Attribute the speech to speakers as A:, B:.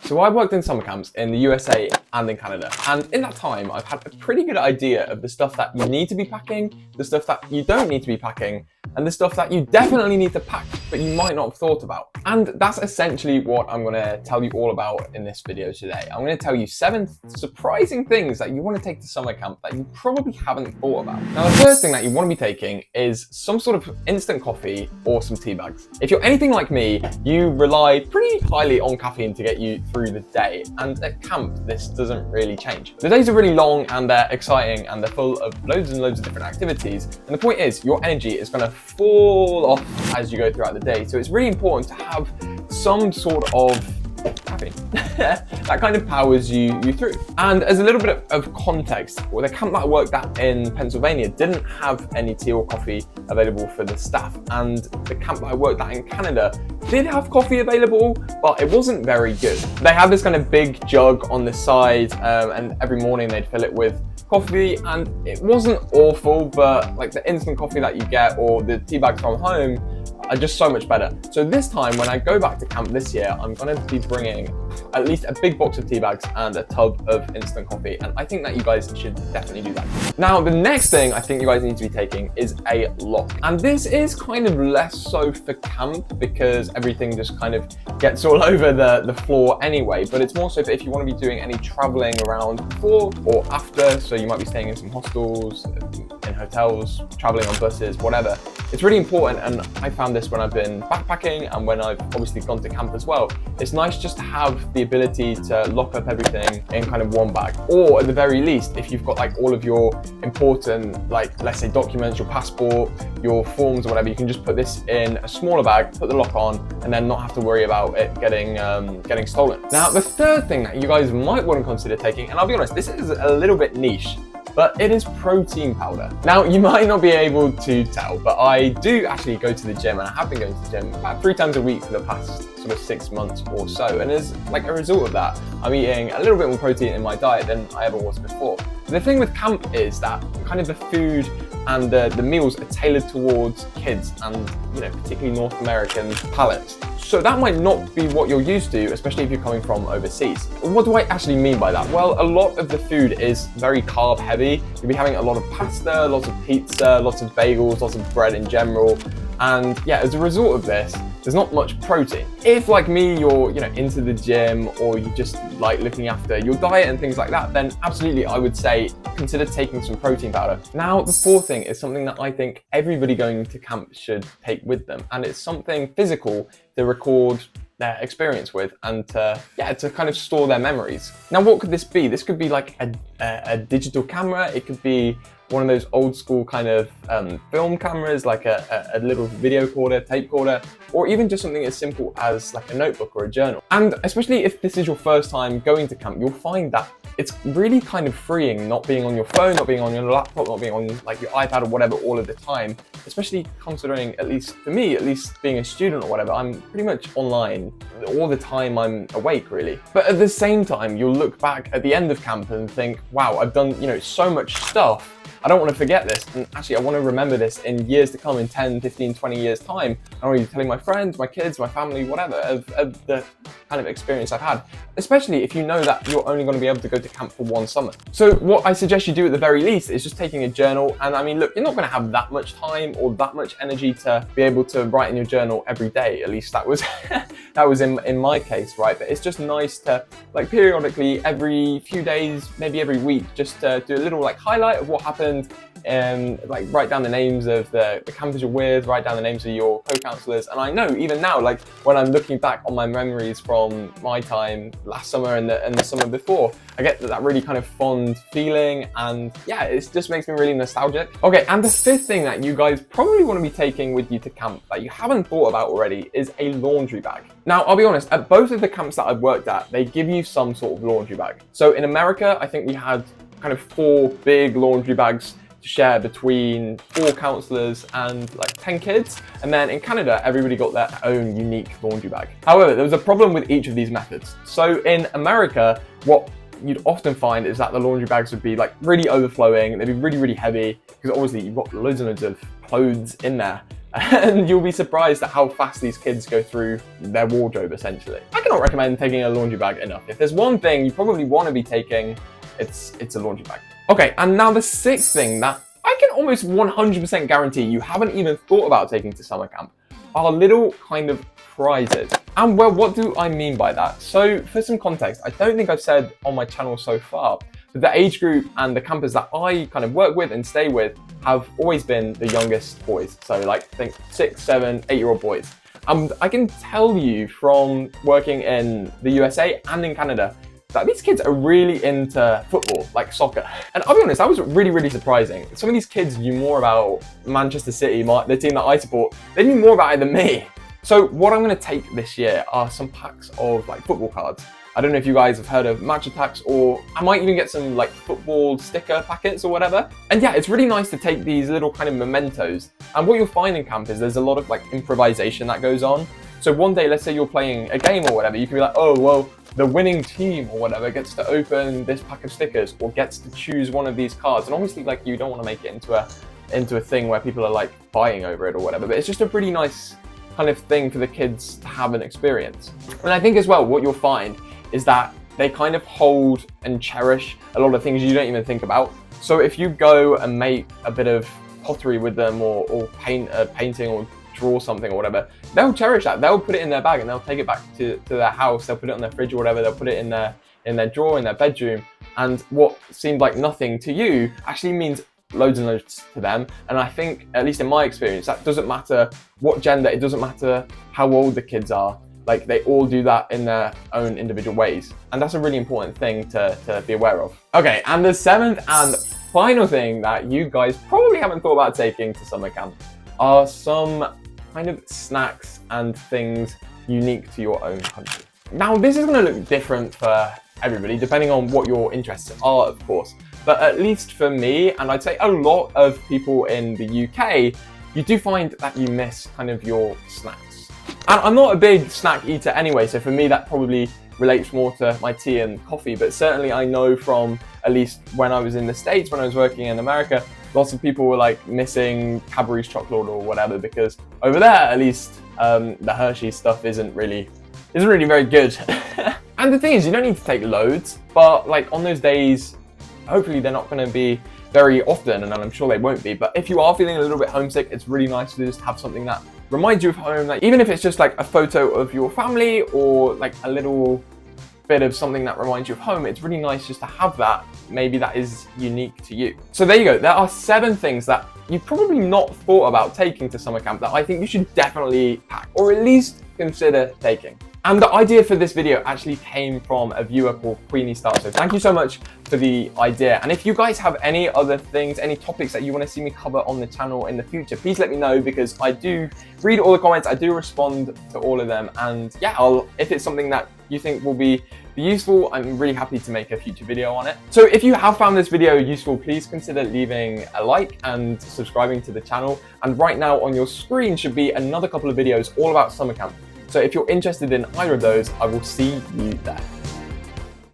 A: So I've worked in summer camps in the USA and in Canada, and in that time I've had a pretty good idea of the stuff that you need to be packing, the stuff that you don't need to be packing, and the stuff that you definitely need to pack but you might not have thought about. And that's essentially what I'm going to tell you all about in this video today. I'm going to tell you 7 surprising things that you want to take to summer camp that you probably haven't thought about. Now, the first thing that you want to be taking is some sort of instant coffee or some tea bags. If you're anything like me, you rely pretty highly on caffeine to get you through the day, and at camp this doesn't really change. The days are really long and they're exciting and they're full of loads and loads of different activities, and the point is your energy is going to fall off as you go throughout the day, so it's really important to have some sort of caffeine that kind of powers you through. And as a little bit of context, well, the camp that I worked at in Pennsylvania didn't have any tea or coffee available for the staff, and the camp that I worked at in Canada did have coffee available, but it wasn't very good. They had this kind of big jug on the side, and every morning they'd fill it with coffee, and it wasn't awful, but like the instant coffee that you get or the tea bags from home are just so much better. So this time when I go back to camp this year, I'm going to be bringing at least a big box of tea bags and a tub of instant coffee, and I think that you guys should definitely do that. Now, the next thing I think you guys need to be taking is a lock, and this is kind of less so for camp because everything just kind of gets all over the floor anyway, but it's more so for if you want to be doing any traveling around before or after. So you might be staying in some hostels, in hotels, traveling on buses, whatever. It's really important, and I found this when I've been backpacking and when I've obviously gone to camp as well. It's nice just to have the ability to lock up everything in kind of one bag, or at the very least, if you've got like all of your important, like let's say documents, your passport, your forms or whatever, you can just put this in a smaller bag, put the lock on, and then not have to worry about it getting stolen. Now, the third thing that you guys might want to consider taking, and I'll be honest, this is a little bit niche, but it is protein powder. Now, you might not be able to tell, but I do actually go to the gym, and I have been going to the gym about 3 times a week for the past sort of 6 months or so. And as like a result of that, I'm eating a little bit more protein in my diet than I ever was before. The thing with camp is that kind of the food and the meals are tailored towards kids and, you know, particularly North American palates. So that might not be what you're used to, especially if you're coming from overseas. What do I actually mean by that? Well, a lot of the food is very carb heavy. You'll be having a lot of pasta, lots of pizza, lots of bagels, lots of bread in general. And yeah, as a result of this, there's not much protein. If like me, you're into the gym, or you just like looking after your diet and things like that, then absolutely I would say consider taking some protein powder. Now, the fourth thing is something that I think everybody going to camp should take with them, and it's something physical to record their experience with and to kind of store their memories. Now, what could this be? This could be like a digital camera. It could be one of those old school kind of film cameras, like a little video recorder, tape recorder, or even just something as simple as like a notebook or a journal. And especially if this is your first time going to camp, you'll find that it's really kind of freeing not being on your phone, not being on your laptop, not being on like your iPad or whatever all of the time, especially considering, at least for me, at least being a student or whatever, I'm pretty much online all the time I'm awake, really. But at the same time, you'll look back at the end of camp and think, wow, I've done so much stuff. I don't want to forget this, and actually I want to remember this in years to come, in 10, 15, 20 years time. I want to be telling my friends, my kids, my family, whatever, of the kind of experience I've had, especially if you know that you're only going to be able to go to camp for one summer. So what I suggest you do at the very least is just taking a journal. And I mean, look, you're not going to have that much time or that much energy to be able to write in your journal every day. At least that was that was in my case, right? But it's just nice to like periodically, every few days, maybe every week, just do a little like highlight of what happened, and like write down the names of the campers you're with, write down the names of your co-counselors. And I know even now, like when I'm looking back on my memories from my time last summer and the summer before, I get that really kind of fond feeling, and yeah, it just makes me really nostalgic. Okay, and the fifth thing that you guys probably want to be taking with you to camp that you haven't thought about already is a laundry bag. Now, I'll be honest, at both of the camps that I've worked at, they give you some sort of laundry bag. So in America, I think we had kind of 4 big laundry bags to share between 4 counselors and like 10 kids. And then in Canada, everybody got their own unique laundry bag. However, there was a problem with each of these methods. So in America, what you'd often find is that the laundry bags would be like really overflowing. They'd be really, really heavy because obviously you've got loads and loads of clothes in there. and you'll be surprised at how fast these kids go through their wardrobe, essentially. I cannot recommend taking a laundry bag enough. If there's one thing you probably want to be taking, it's a laundry bag. Okay, and now the sixth thing that I can almost 100% guarantee you haven't even thought about taking to summer camp are little kind of prizes. And well, what do I mean by that? So for some context, I don't think I've said on my channel so far, but the age group and the campers that I kind of work with and stay with have always been the youngest boys. So like, think 6, 7, 8-year-old boys. I can tell you from working in the USA and in Canada that these kids are really into football, like soccer. And I'll be honest, that was really, really surprising. Some of these kids knew more about Manchester City, the team that I support. They knew more about it than me. So what I'm gonna take this year are some packs of like football cards. I don't know if you guys have heard of Match Attax, or I might even get some like football sticker packets or whatever. And yeah, it's really nice to take these little kind of mementos. And what you'll find in camp is there's a lot of like improvisation that goes on. So one day, let's say you're playing a game or whatever, you can be like, oh, well, the winning team or whatever gets to open this pack of stickers or gets to choose one of these cards. And obviously, like, you don't want to make it into a thing where people are like fighting over it or whatever, but it's just a pretty nice kind of thing for the kids to have an experience. And I think as well, what you'll find is that they kind of hold and cherish a lot of things you don't even think about. So if you go and make a bit of pottery with them or paint a painting or draw something or whatever, they'll cherish that. They'll put it in their bag and they'll take it back to their house. They'll put it on their fridge or whatever. They'll put it in their drawer in their bedroom. And what seemed like nothing to you actually means loads and loads to them. And I think, at least in my experience, that doesn't matter what gender, it doesn't matter how old the kids are. Like, they all do that in their own individual ways. And that's a really important thing to be aware of. Okay, and the seventh and final thing that you guys probably haven't thought about taking to summer camp are some kind of snacks and things unique to your own country. Now, this is going to look different for everybody, depending on what your interests are, of course. But at least for me, and I'd say a lot of people in the UK, you do find that you miss kind of your snacks. And I'm not a big snack eater anyway, so for me that probably relates more to my tea and coffee, but certainly I know from, at least when I was in the States, when I was working in America, lots of people were like missing Cadbury's chocolate or whatever, because over there, at least, the Hershey stuff isn't really very good. And the thing is, you don't need to take loads, but like on those days, hopefully they're not going to be very often, and I'm sure they won't be. But if you are feeling a little bit homesick, it's really nice to just have something that reminds you of home. Like, even if it's just like a photo of your family or like a little bit of something that reminds you of home, it's really nice just to have that. Maybe that is unique to you. So there you go. There are 7 things that you've probably not thought about taking to summer camp that I think you should definitely pack, or at least consider taking. And the idea for this video actually came from a viewer called Queenie Star. So thank you so much for the idea. And if you guys have any other things, any topics that you want to see me cover on the channel in the future, please let me know, because I do read all the comments. I do respond to all of them. And yeah, if it's something that you think will be useful, I'm really happy to make a future video on it. So if you have found this video useful, please consider leaving a like and subscribing to the channel. And right now on your screen should be another couple of videos all about summer camp. So if you're interested in either of those, I will see you there.